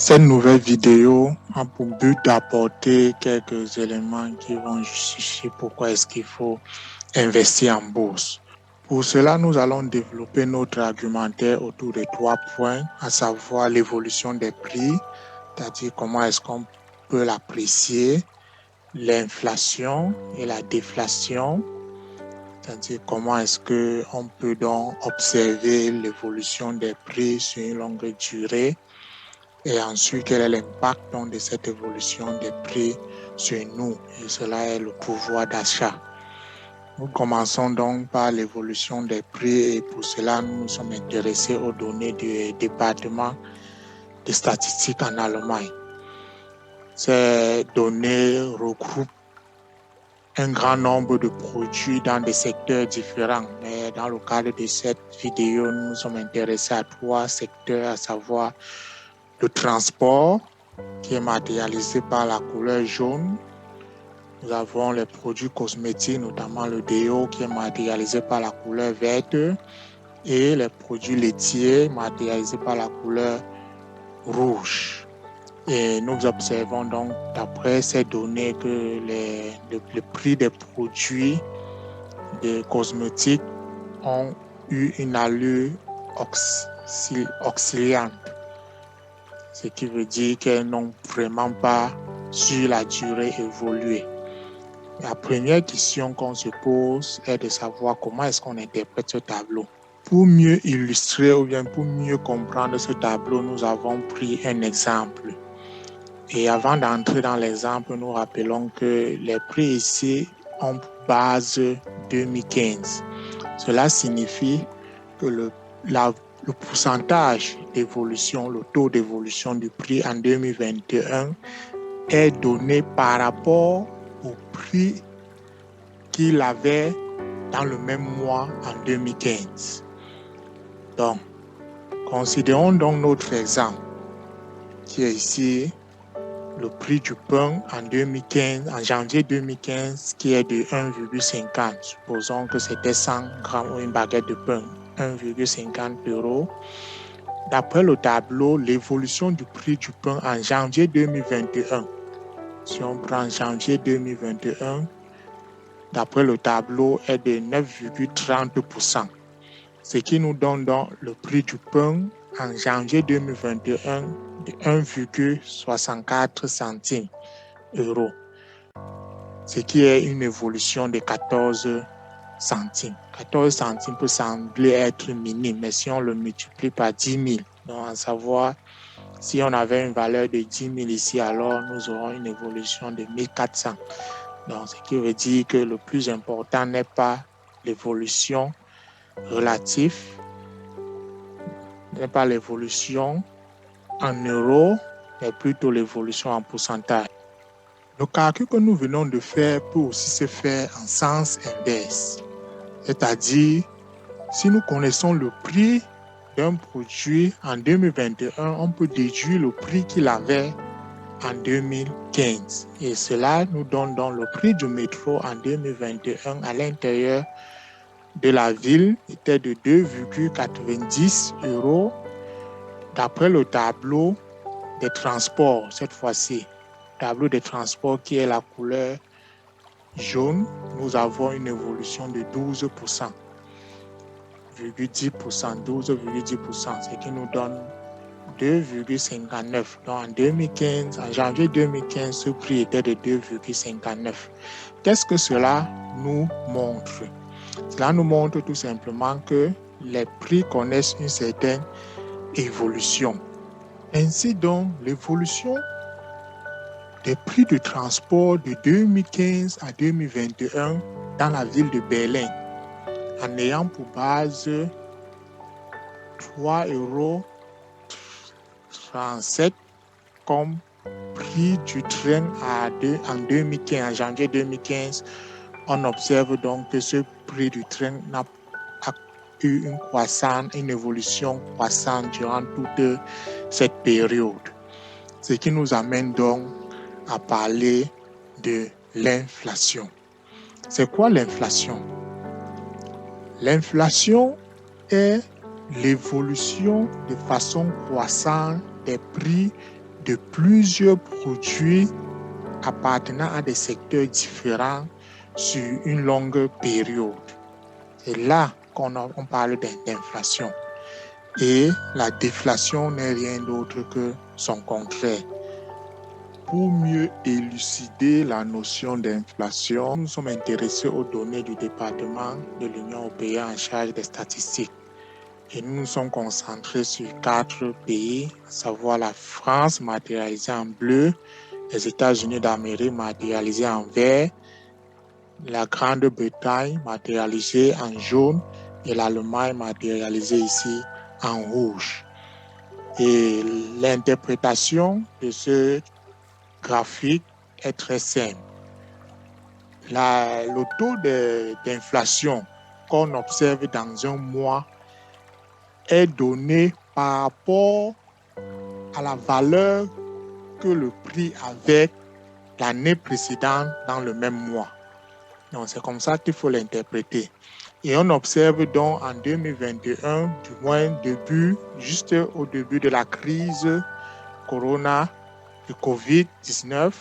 Cette nouvelle vidéo a pour but d'apporter quelques éléments qui vont justifier pourquoi est-ce qu'il faut investir en bourse. Pour cela, nous allons développer notre argumentaire autour de 3 points, à savoir l'évolution des prix, c'est-à-dire comment est-ce qu'on peut l'apprécier, l'inflation et la déflation, c'est-à-dire comment est-ce qu'on peut donc observer l'évolution des prix sur une longue durée. Et ensuite, quel est l'impact de cette évolution des prix sur nous? Et cela est le pouvoir d'achat. Nous commençons donc par l'évolution des prix et pour cela, nous nous sommes intéressés aux données du département de statistiques en Allemagne. Ces données regroupent un grand nombre de produits dans des secteurs différents. Mais dans le cadre de cette vidéo, nous nous sommes intéressés à 3 secteurs, à savoir le transport, qui est matérialisé par la couleur jaune. Nous avons les produits cosmétiques, notamment le déo, qui est matérialisé par la couleur verte, et les produits laitiers matérialisés par la couleur rouge. Et nous observons donc, d'après ces données, que le prix des produits des cosmétiques ont eu une allure oscillante. Ce qui veut dire qu'elles n'ont vraiment pas sur la durée évolué. La première question qu'on se pose est de savoir comment est-ce qu'on interprète ce tableau. Pour mieux illustrer ou bien pour mieux comprendre ce tableau, nous avons pris un exemple. Et avant d'entrer dans l'exemple, nous rappelons que les prix ici ont base 2015. Cela signifie que le pourcentage d'évolution, le taux d'évolution du prix en 2021 est donné par rapport au prix qu'il avait dans le même mois en 2015. Donc, considérons donc notre exemple, qui est ici le prix du pain en 2015, en janvier 2015, qui est de 1,50. Supposons que c'était 100 grammes ou une baguette de pain, 1,50 €. D'après le tableau, l'évolution du prix du pain en janvier 2021, si on prend janvier 2021, d'après le tableau, est de 9,30%. Ce qui nous donne donc le prix du pain en janvier 2021 de 1,64 centimes €. Ce qui est une évolution de 14 centimes. 14 centimes peut sembler être minime, mais si on le multiplie par 10 000, donc à savoir, si on avait une valeur de 10 000 ici, alors nous aurons une évolution de 1400. Donc, ce qui veut dire que le plus important n'est pas l'évolution relative, n'est pas l'évolution en euros, mais plutôt l'évolution en pourcentage. Le calcul que nous venons de faire peut aussi se faire en sens inverse. C'est-à-dire, si nous connaissons le prix d'un produit en 2021, on peut déduire le prix qu'il avait en 2015. Et cela nous donne donc le prix du métro en 2021 à l'intérieur de la ville était de 2,90 € d'après le tableau des transports, cette fois-ci. Tableau des transports qui est la couleur jaune, nous avons une évolution de 12%. 12,10%, ce qui nous donne 2,59. Donc en 2015, en janvier 2015, ce prix était de 2,59. Qu'est-ce que cela nous montre? Cela nous montre tout simplement que les prix connaissent une certaine évolution. Ainsi donc, l'évolution des prix de transport de 2015 à 2021 dans la ville de Berlin, en ayant pour base 3,37 € comme prix du train en 2015, en janvier 2015, on observe donc que ce prix du train n'a eu une évolution croissante durant toute cette période. Ce qui nous amène donc à parler de l'inflation. C'est quoi l'inflation? L'inflation est l'évolution de façon croissante des prix de plusieurs produits appartenant à des secteurs différents sur une longue période. C'est là qu'on parle d'inflation. Et la déflation n'est rien d'autre que son contraire. Pour mieux élucider la notion d'inflation, nous sommes intéressés aux données du département de l'Union européenne en charge des statistiques. Et nous nous sommes concentrés sur 4 pays, à savoir la France, matérialisée en bleu, les États-Unis d'Amérique, matérialisés en vert, la Grande-Bretagne, matérialisée en jaune, et l'Allemagne, matérialisée ici en rouge. Et l'interprétation de ce graphique est très simple. Le taux d'inflation qu'on observe dans un mois est donné par rapport à la valeur que le prix avait l'année précédente dans le même mois. Donc, c'est comme ça qu'il faut l'interpréter. Et on observe donc en 2021, du moins juste au début de la crise Corona, du COVID-19,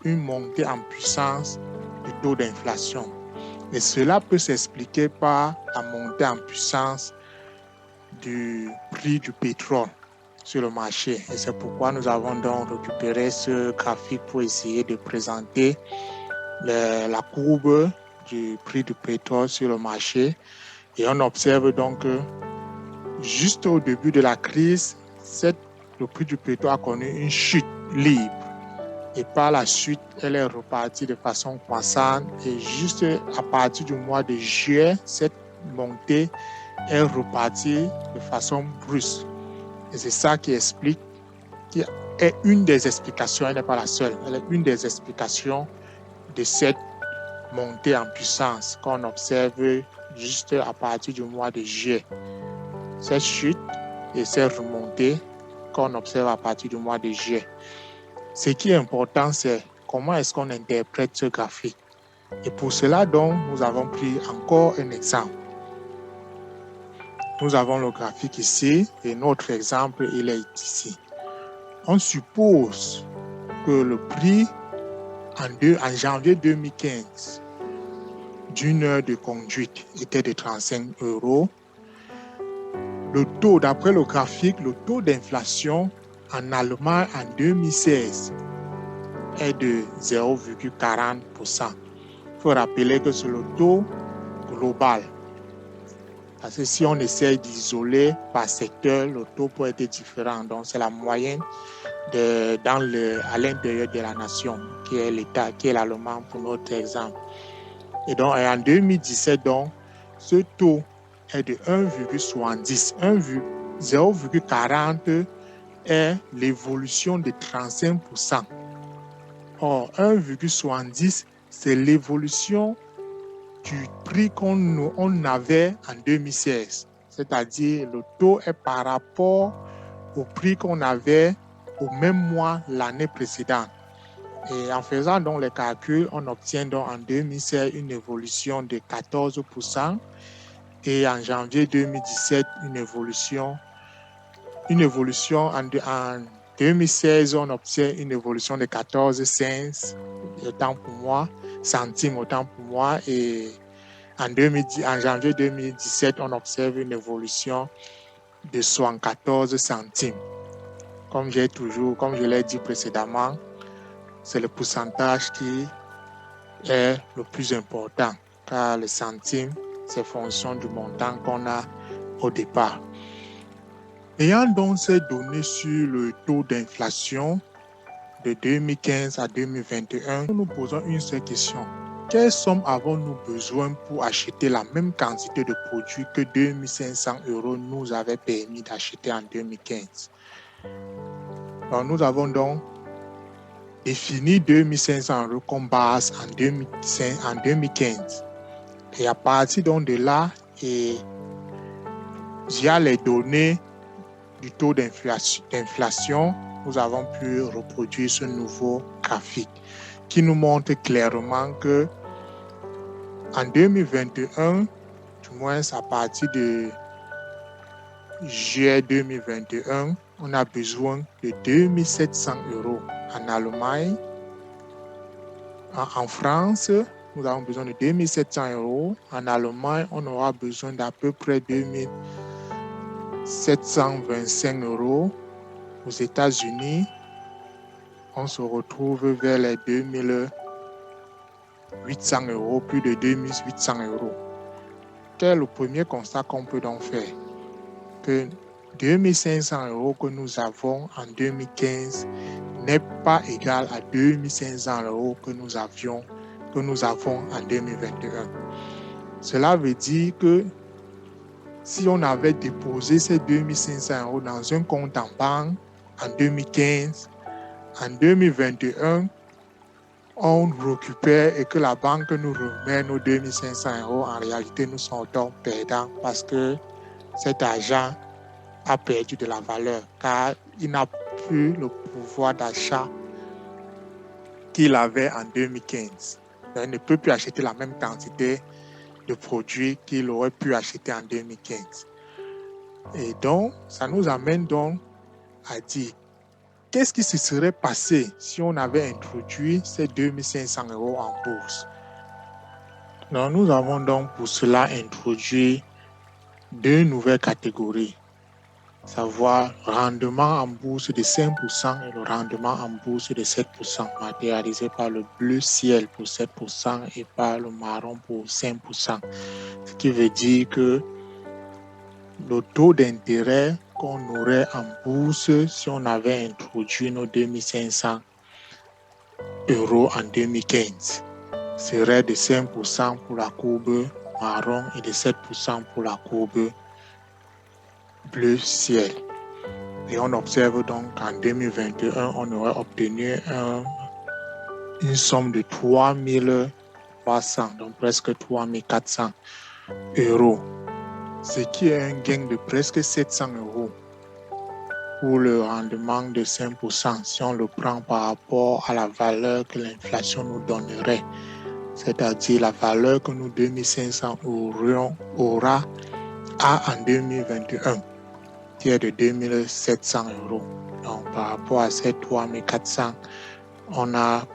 une montée en puissance du taux d'inflation. Et cela peut s'expliquer par la montée en puissance du prix du pétrole sur le marché. Et c'est pourquoi nous avons donc récupéré ce graphique pour essayer de présenter la courbe du prix du pétrole sur le marché. Et on observe donc que juste au début de la crise, le prix du pétrole a connu une chute libre. Et par la suite, elle est repartie de façon croissante. Et juste à partir du mois de juillet, cette montée est repartie de façon brusque. Et c'est ça qui explique, qui est une des explications, elle n'est pas la seule, elle est une des explications de cette montée en puissance qu'on observe juste à partir du mois de juillet. Cette chute et cette remontée qu'on observe à partir du mois de juillet. Ce qui est important, c'est comment est-ce qu'on interprète ce graphique. Et pour cela, donc, nous avons pris encore un exemple. Nous avons le graphique ici et notre exemple, il est ici. On suppose que le prix en janvier 2015 d'une heure de conduite était de 35 €. Le taux, d'après le graphique, le taux d'inflation en Allemagne en 2016 est de 0,40%. Il faut rappeler que c'est le taux global. Parce que si on essaie d'isoler par secteur, le taux peut être différent. Donc, c'est la moyenne à l'intérieur de la nation, qui est l'État, qui est l'Allemagne pour notre exemple. Et donc, en 2017, donc, ce taux est de 1,70. 0,40 est l'évolution de 35%. Or, 1,70, c'est l'évolution du prix qu'on avait en 2016. C'est-à-dire, le taux est par rapport au prix qu'on avait au même mois l'année précédente. Et en faisant donc les calculs, on obtient donc en 2016 une évolution de 14% et en janvier 2017 une évolution en 2016, on obtient une évolution de 14 cents centimes autant pour moi, et en janvier 2017, on observe une évolution de 74 centimes. Comme je l'ai dit précédemment, c'est le pourcentage qui est le plus important, car le centime, c'est fonction du montant qu'on a au départ. Ayant donc ces données sur le taux d'inflation de 2015 à 2021, nous nous posons une seule question. Quelle somme avons-nous besoin pour acheter la même quantité de produits que 2500 € nous avait permis d'acheter en 2015? Donc, nous avons donc défini 2500 € comme base en 2015. Et à partir donc de là, via les données du taux d'inflation, nous avons pu reproduire ce nouveau graphique qui nous montre clairement que en 2021, du moins à partir de juillet 2021, on a besoin de 2700 euros. En Allemagne, en France, nous avons besoin de 2700 euros. En Allemagne, on aura besoin d'à peu près 2725 euros. Aux États-Unis, on se retrouve vers les 2800 euros, plus de 2800 euros. Quel est le premier constat qu'on peut donc faire? Que 2500 euros que nous avons en 2015 n'est pas égal à 2500 euros que nous avons en 2021. Cela veut dire que si on avait déposé ces 2500 euros dans un compte en banque en 2015, en 2021, on récupère et que la banque nous remet nos 2500 euros, en réalité, nous sommes donc perdants parce que cet argent a perdu de la valeur car il n'a plus le pouvoir d'achat qu'il avait en 2015. Donc, il ne peut plus acheter la même quantité de produits qu'il aurait pu acheter en 2015. Et donc, ça nous amène donc à dire qu'est-ce qui se serait passé si on avait introduit ces 2500 euros en bourse? Donc, nous avons donc pour cela introduit deux nouvelles catégories, savoir rendement en bourse de 5% et le rendement en bourse de 7%, matérialisé par le bleu ciel pour 7% et par le marron pour 5%. Ce qui veut dire que le taux d'intérêt qu'on aurait en bourse si on avait introduit nos 2500 euros en 2015 serait de 5% pour la courbe marron et de 7% pour la courbe bleu ciel. Et on observe donc qu'en 2021, on aurait obtenu une somme de 3300, donc presque 3400 euros, ce qui est un gain de presque 700 euros pour le rendement de 5% si on le prend par rapport à la valeur que l'inflation nous donnerait, c'est-à-dire la valeur que nous 2500 aura en 2021, qui est de 2700 euros. Donc par rapport à ces 3400, on a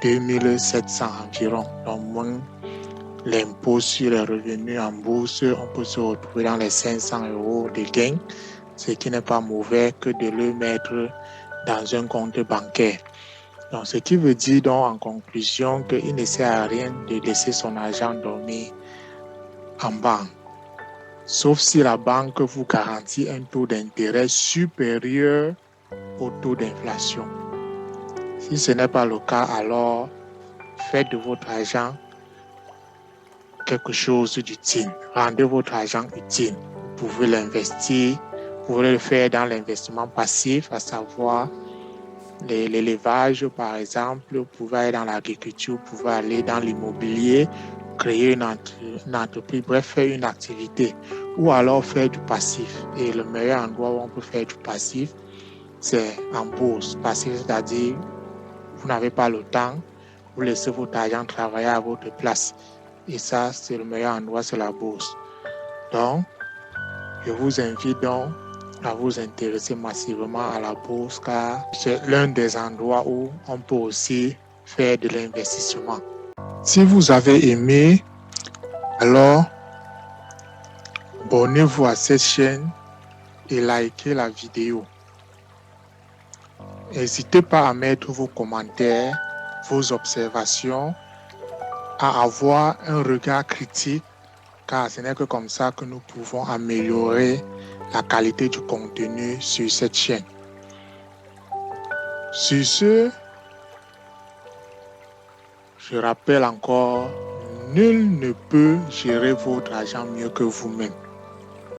2700 environ, donc moins l'impôt sur les revenus en bourse, on peut se retrouver dans les 500 euros de gain, ce qui n'est pas mauvais que de le mettre dans un compte bancaire. Donc, ce qui veut dire donc en conclusion qu'il ne sert à rien de laisser son argent dormir en banque, sauf si la banque vous garantit un taux d'intérêt supérieur au taux d'inflation. Si ce n'est pas le cas, alors faites de votre argent quelque chose d'utile. Rendez votre argent utile. Vous pouvez l'investir, vous pouvez le faire dans l'investissement passif, à savoir l'élevage par exemple, vous pouvez aller dans l'agriculture, vous pouvez aller dans l'immobilier, créer une entreprise, bref, faire une activité ou alors faire du passif. Et le meilleur endroit où on peut faire du passif, c'est en bourse. Passif, c'est-à-dire vous n'avez pas le temps, vous laissez votre argent travailler à votre place. Et ça, c'est le meilleur endroit, c'est la bourse. Donc, je vous invite donc à vous intéresser massivement à la bourse car c'est l'un des endroits où on peut aussi faire de l'investissement. Si vous avez aimé, alors abonnez-vous à cette chaîne et likez la vidéo. N'hésitez pas à mettre vos commentaires, vos observations, à avoir un regard critique car ce n'est que comme ça que nous pouvons améliorer la qualité du contenu sur cette chaîne. Sur ce, je rappelle encore, nul ne peut gérer votre argent mieux que vous-même.